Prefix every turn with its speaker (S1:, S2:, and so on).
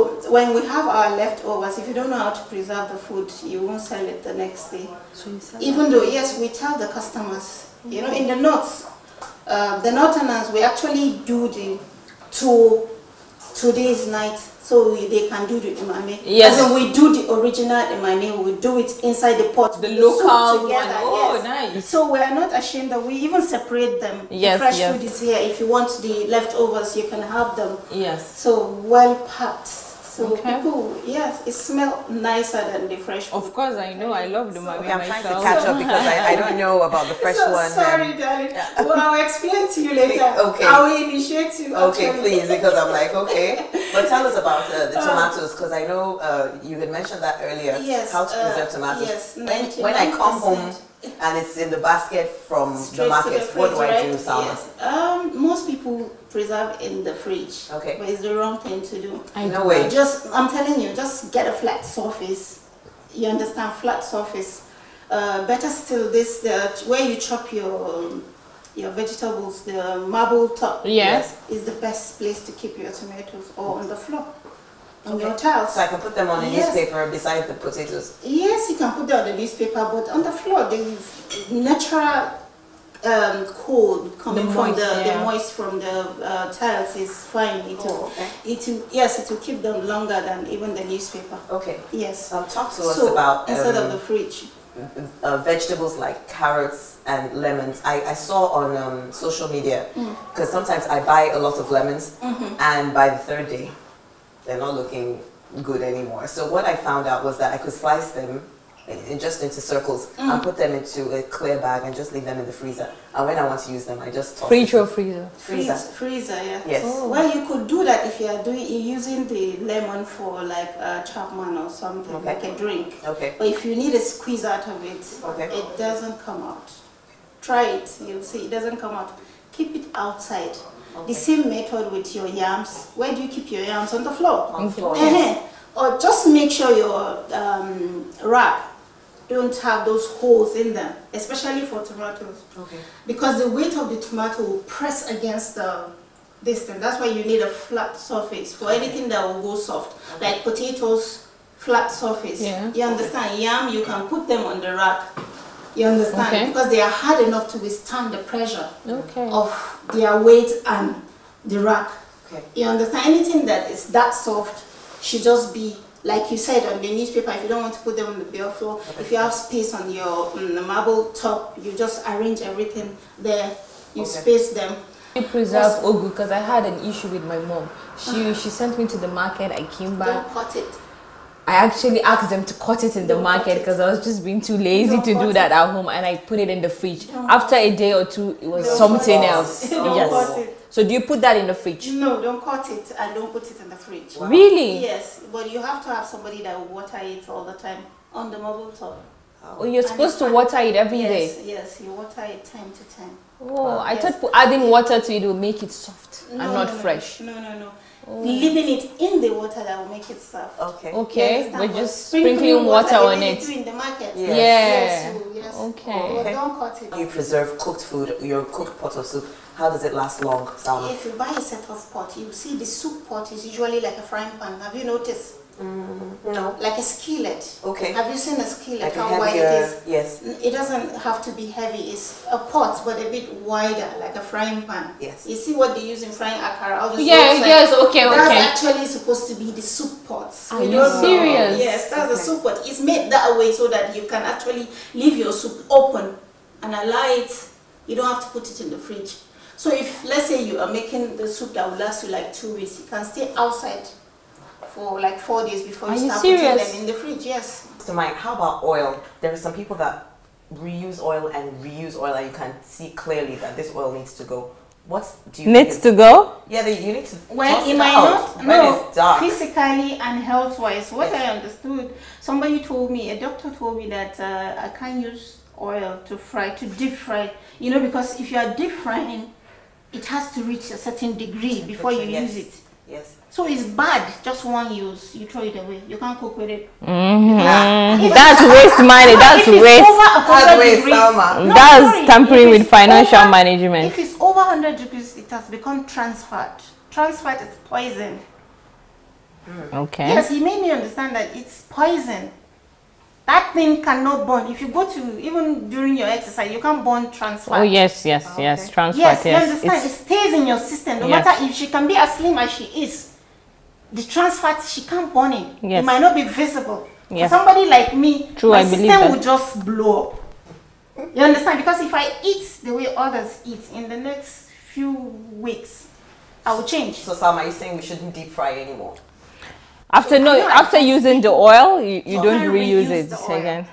S1: When we have our leftovers, if you don't know how to preserve the food, you won't sell it the next day.
S2: So you sell
S1: Even though, yes, we tell the customers, you know, in the north, the northerners, we actually do the today's night, so they can do the imame.
S2: Yes.
S1: And we do the original imame, we do it inside the pot.
S2: The local one.
S1: Together.
S2: Oh,
S1: yes.
S2: nice.
S1: So we are not ashamed that we even separate them.
S2: Yes,
S1: the fresh
S2: yes.
S1: food is here. If you want the leftovers, you can have them.
S2: Yes.
S1: So well packed. So
S2: Okay.
S1: people, yes, it smells nicer than the fresh food.
S2: Of course, I know. I love the mami
S3: I'm trying to
S2: myself.
S3: catch up because I don't know about the fresh one.
S1: Sorry, darling. Well, I'll explain to you later.
S3: Okay.
S1: I will initiate you.
S3: Okay,
S1: actually.
S3: please, because I'm like, okay. But tell us about the tomatoes, because I know you had mentioned that earlier.
S1: Yes.
S3: How to preserve tomatoes.
S1: Yes.
S3: When I come home and it's in the basket from the market, what do I do, Salma?
S1: Yes. Most people preserve in the fridge.
S3: Okay.
S1: But it's the wrong thing to do.
S3: No way.
S1: I'm telling you, just get a flat surface. You understand, flat surface. Better still, where you chop your vegetables, the marble top.
S2: Yes.
S1: Is the best place to keep your tomatoes, or on the floor. On
S3: Okay.
S1: your tiles.
S3: So I can put them on a
S1: Yes.
S3: newspaper beside the potatoes.
S1: Yes, you can put them on the newspaper, but on the floor, the natural cold coming from the moist from the tiles is fine. It will keep them longer than even the newspaper.
S3: Okay.
S1: Yes.
S3: Talk to us about
S1: instead of the fridge.
S3: Vegetables like carrots and lemons. I saw on social media, because sometimes I buy a lot of lemons, and by the third day, they're not looking good anymore. So what I found out was that I could slice them just into circles and put them into a clear bag and just leave them in the freezer. And when I want to use them, I just toss
S2: Fridge
S3: it.
S2: or freezer?
S1: Freezer, yeah.
S3: Yes.
S1: Oh. Well, you could do that if you are using the lemon for like a Chapman or something, like a drink.
S3: Okay.
S1: But if you need a squeeze out of it, it doesn't come out. Try it, you'll see it doesn't come out. Keep it outside. The same method with your yams. Where do you keep your yams? On the floor.
S3: On the floor, yes.
S1: Or just make sure your wrap don't have those holes in them, especially for tomatoes. Okay. Because the weight of the tomato will press against this thing. That's why you need a flat surface for anything that will go soft, like potatoes, flat surface. Yeah. You understand? Yam, you can put them on the rack. You understand? Okay. Because they are hard enough to withstand the pressure of their weight and the rack. Okay. You understand? Anything that is that soft should just be, like you said, on the newspaper. If you don't want to put them on the bare floor, if you have space on your marble top, you just arrange everything there. You space them.
S2: I preserve ugu because I had an issue with my mom. She sent me to the market. I came back.
S1: Don't cut it.
S2: I actually asked them to cut it in the market because I was just being too lazy to do that at home, and I put it in the fridge. After a day or two, it was something else.
S1: Yes.
S2: So do you put that in the fridge?
S1: No, don't cut it and don't put it in the fridge.
S2: Wow. Really?
S1: Yes, but you have to have somebody that will water it all the time on the marble top.
S2: Oh, you're supposed to water it every day?
S1: Yes, you water it time to time.
S2: Oh, I thought adding water to it will make it soft and not fresh.
S1: No. Leaving it in the water that will make it soft.
S2: Okay, we're just sprinkling water on it.
S1: In the market.
S2: Yes.
S1: Okay. But don't cut it.
S3: You preserve cooked food, your cooked pot of soup. How does it last long, Salma?
S1: If you buy a set of pot, you see the soup pot is usually like a frying pan. Have you noticed?
S3: No.
S1: Like a skillet.
S3: Okay.
S1: Have you seen a skillet?
S3: Like
S1: how wide it is?
S3: Yes.
S1: It doesn't have to be heavy. It's a pot, but a bit wider, like a frying pan.
S3: Yes.
S1: You see what they use in frying akara?
S2: Yes, okay.
S1: That's actually supposed to be the soup pots.
S2: Are you serious?
S1: Yes, that's the soup pot. It's made that way so that you can actually leave your soup open and allow it. You don't have to put it in the fridge. So if, let's say you are making the soup that will last you like 2 weeks, you can stay outside for like 4 days before you start putting them in the fridge. Yes.
S3: So Mike, how about oil? There are some people that reuse oil and reuse oil, and you can see clearly that this oil needs to go. What do you
S2: needs to go?
S3: Yeah, you need to.
S1: Well, it might not. No, physically and health-wise. What I understood, somebody told me, a doctor told me that I can't use oil to fry, to deep fry. You know, because if you are deep frying, it has to reach a certain degree before you use it.
S3: Yes.
S1: So it's bad, just one use, you throw it away. You can't cook with it.
S2: That's waste money, that's waste. That's tampering with financial management.
S1: If it's over 100 degrees, it has become trans fat. Trans fat is poison.
S2: Okay.
S1: Yes, he made me understand that it's poison. That thing cannot burn. If you go to, even during your exercise, you can't burn trans fat.
S2: Oh, yes, trans
S1: Yes,
S2: fat,
S1: you understand? It stays in your system. No matter if she can be as slim as she is, the trans fat, she can't burn it.
S2: Yes.
S1: It might not be visible.
S2: Yes.
S1: For somebody like me,
S2: True,
S1: my
S2: I believe
S1: system
S2: that.
S1: will just blow up. You understand? Because if I eat the way others eat in the next few weeks, I will change.
S3: So Sam, are you saying we shouldn't deep fry anymore?
S2: After using the oil, you don't reuse it again.